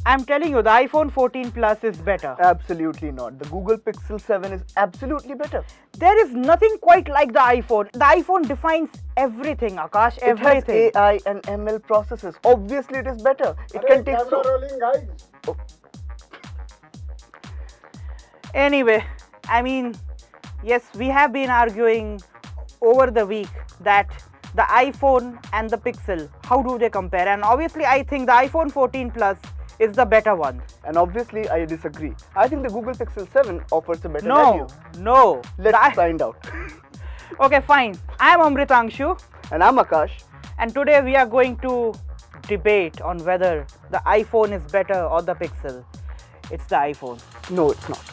I'm telling you, the iPhone 14 Plus is better. Absolutely not. The Google Pixel 7 is absolutely better. There is nothing quite like the iPhone. The iPhone defines everything, Akash, everything. It has AI and ML processes. Obviously, it is better. It can take camera rolling, guys. Anyway, I mean, yes, we have been arguing over the week that the iPhone and the Pixel, how do they compare? And obviously, I think the iPhone 14 Plus is the better one. And obviously, I disagree. I think the Google Pixel 7 offers a better value. No. Let's find out. Okay, fine. I am Amritangshu. And I'm Akash. And today we are going to debate on whether the iPhone is better or the Pixel. It's the iPhone. No, it's not.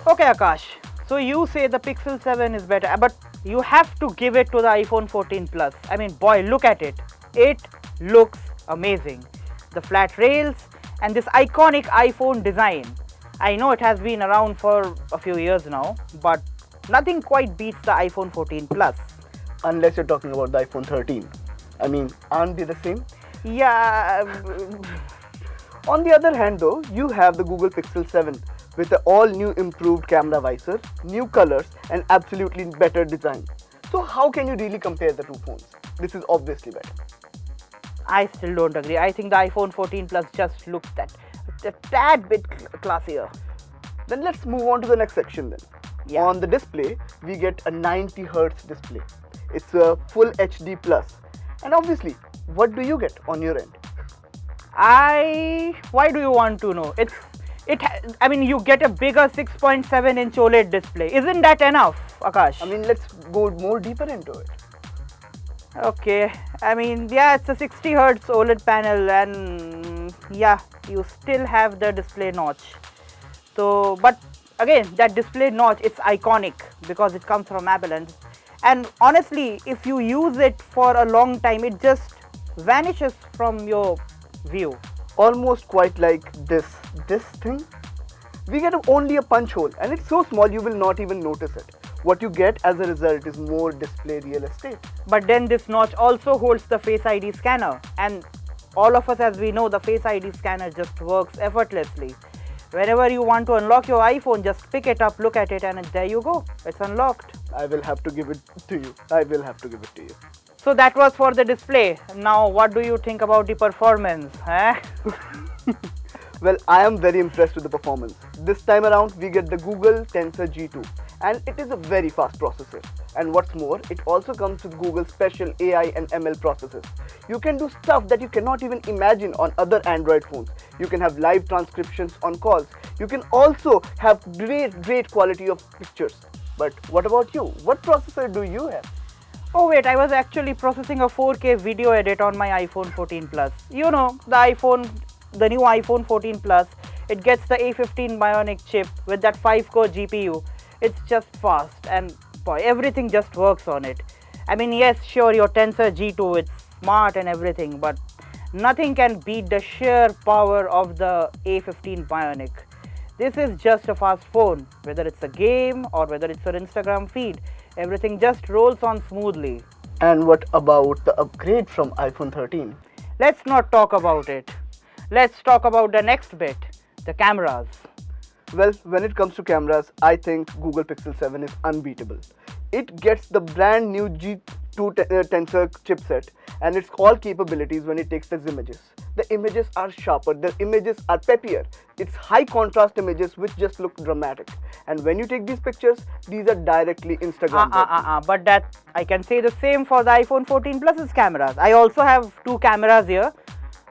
Okay, Akash. So you say the Pixel 7 is better, but you have to give it to the iPhone 14 Plus. I mean, boy, look at it. It looks amazing. The flat rails and this iconic iPhone design. I know it has been around for a few years now, but nothing quite beats the iPhone 14 Plus. Unless you're talking about the iPhone 13. I mean, aren't they the same? Yeah. On the other hand though, you have the Google Pixel 7 with the all new improved camera visor, new colors and absolutely better design. So how can you really compare the two phones? This is obviously better. I still don't agree. I think the iPhone 14 Plus just looks a tad bit classier. Then let's move on to the next section then. Yeah. On the display, we get a 90 Hz display. It's a full HD plus. And obviously, what do you get on your end? Why do you want to know? I mean, you get a bigger 6.7-inch OLED display. Isn't that enough, Akash? I mean, let's go more deeper into it. Okay, I mean, yeah, it's a 60 Hz OLED panel, and yeah, you still have the display notch. So, but again, that display notch, it's iconic because it comes from Apple, and honestly, if you use it for a long time, it just vanishes from your view. Almost quite like this thing. We get only a punch hole, and it's so small you will not even notice it. What you get as a result is more display real estate. But then this notch also holds the Face ID scanner, and all of us, as we know, the Face ID scanner just works effortlessly. Whenever you want to unlock your iPhone, just pick it up, look at it, and there you go. It's unlocked. I will have to give it to you. So that was for the display. Now, what do you think about the performance? Well, I am very impressed with the performance. This time around, we get the Google Tensor G2, and it is a very fast processor. And what's more, it also comes with Google's special AI and ML processes. You can do stuff that you cannot even imagine on other Android phones. You can have live transcriptions on calls. You can also have great quality of pictures. But what about you? What processor do you have? Oh wait, I was actually processing a 4K video edit on my iPhone 14 Plus. You know, the new iPhone 14 Plus, it gets the A15 Bionic chip with that 5-core GPU. It's just fast, and boy, everything just works on it. I mean, yes, sure, your Tensor G2, it's smart and everything, but nothing can beat the sheer power of the A15 Bionic. This is just a fast phone, whether it's a game or whether it's your Instagram feed. Everything just rolls on smoothly. And what about the upgrade from iPhone 13? Let's not talk about it. Let's talk about the next bit, the cameras. Well, when it comes to cameras, I think Google Pixel 7 is unbeatable. It gets the brand new G2 Tensor chipset and its all capabilities when it takes these images. The images are sharper, the images are peppier. It's high contrast images which just look dramatic. And when you take these pictures, these are directly Instagram worthy. But that I can say the same for the iPhone 14 Plus's cameras. I also have two cameras here.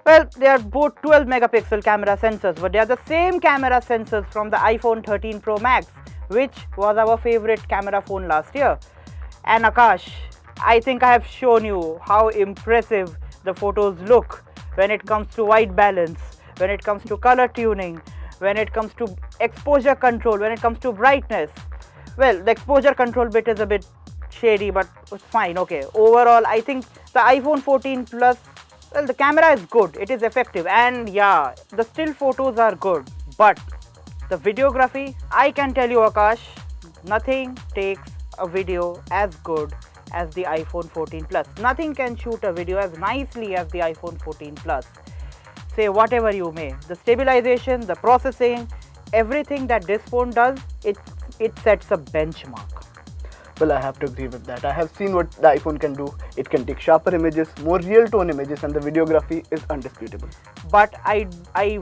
Well, they are both 12 megapixel camera sensors, but they are the same camera sensors from the iPhone 13 Pro Max, which was our favorite camera phone last year. And Akash, I think I have shown you how impressive the photos look when it comes to white balance, when it comes to color tuning, when it comes to exposure control, when it comes to brightness. Well, the exposure control bit is a bit shady, but it's fine. Okay, overall, I think the iPhone 14 Plus, well, the camera is good, it is effective, and yeah, the still photos are good, but the videography, I can tell you, Akash, nothing takes a video as good as the iPhone 14 Plus. Nothing can shoot a video as nicely as the iPhone 14 Plus. Say whatever you may. The stabilization, the processing, everything that this phone does, it sets a benchmark. Well, I have to agree with that. I have seen what the iPhone can do. It can take sharper images, more real tone images, and the videography is undisputable. But I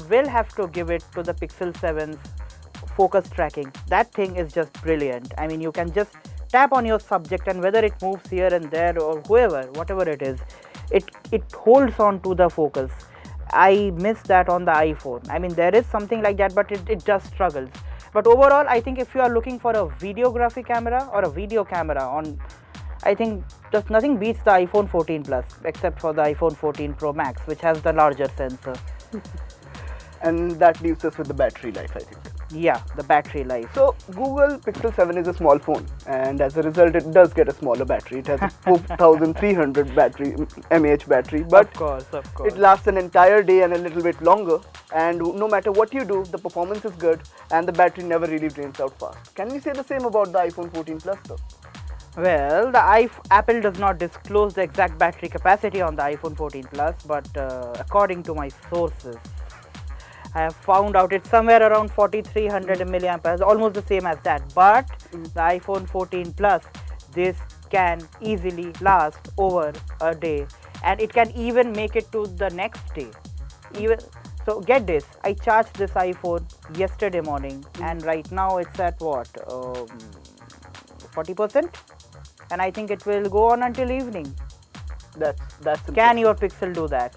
will have to give it to the Pixel 7's focus tracking. That thing is just brilliant. I mean, you can just tap on your subject, and whether it moves here and there or whatever it is, it holds on to the focus. I miss that on the iPhone. I mean, there is something like that, but it just struggles. But overall, I think if you are looking for a videography camera or a video camera I think just nothing beats the iPhone 14 Plus, except for the iPhone 14 Pro Max, which has the larger sensor. And that leaves us with the battery life, I think. Yeah, the battery life. So Google Pixel 7 is a small phone, and as a result it does get a smaller battery. It has a 4300 mAh battery, but of course. it lasts an entire day and a little bit longer, and no matter what you do, the performance is good and the battery never really drains out fast. Can we say the same about the iPhone 14 Plus though? Well, Apple does not disclose the exact battery capacity on the iPhone 14 Plus, but according to my sources, I have found out it's somewhere around 4300 milliampere, almost the same as that. But the iPhone 14 Plus, this can easily last over a day, and it can even make it to the next day. So get this, I charged this iPhone yesterday morning, and right now it's at what, 40%, and I think it will go on until evening. That's Can your Pixel do that?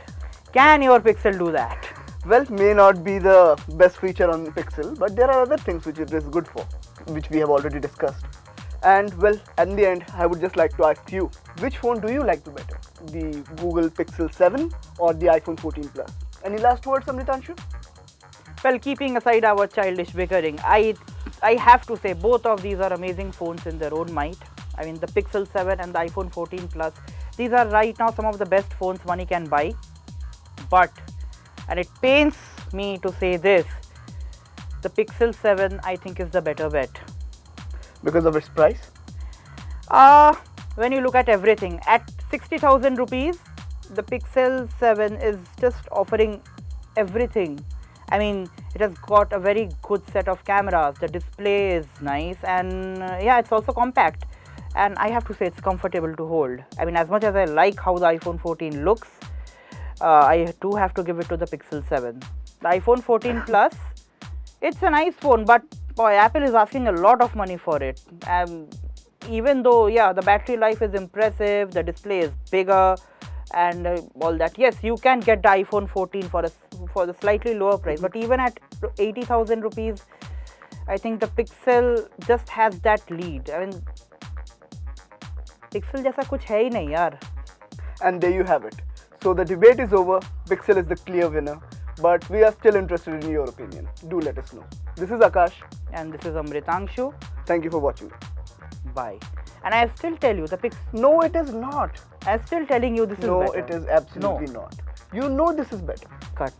Can your Pixel do that? Well, may not be the best feature on Pixel, but there are other things which it is good for, which we have already discussed. And well, at the end, I would just like to ask you, which phone do you like the better? The Google Pixel 7 or the iPhone 14 Plus? Any last words, Amritanshu? Well, keeping aside our childish bickering, I have to say both of these are amazing phones in their own might. I mean, the Pixel 7 and the iPhone 14 Plus, these are right now some of the best phones money can buy. But, and it pains me to say this, the Pixel 7 I think is the better bet. Because of its price? When you look at everything, at 60,000 rupees, the Pixel 7 is just offering everything. I mean, it has got a very good set of cameras, the display is nice, and yeah, it's also compact. And I have to say it's comfortable to hold. I mean, as much as I like how the iPhone 14 looks, I do have to give it to the Pixel 7. The iPhone 14 Plus, it's a nice phone, but boy, Apple is asking a lot of money for it. Even though, yeah, the battery life is impressive, the display is bigger, and all that. Yes, you can get the iPhone 14 for the slightly lower price, but even at 80,000 rupees, I think the Pixel just has that lead. I mean, Pixel जैसा कुछ है ही नहीं यार. And there you have it. So the debate is over. Pixel is the clear winner, but we are still interested in your opinion. Do let us know. This is Akash. And this is Amritanshu. Thank you for watching. Bye. And I still tell you, the Pixel... No, it is not. I'm still telling you this is better. No, it is absolutely not. You know this is better. Cut.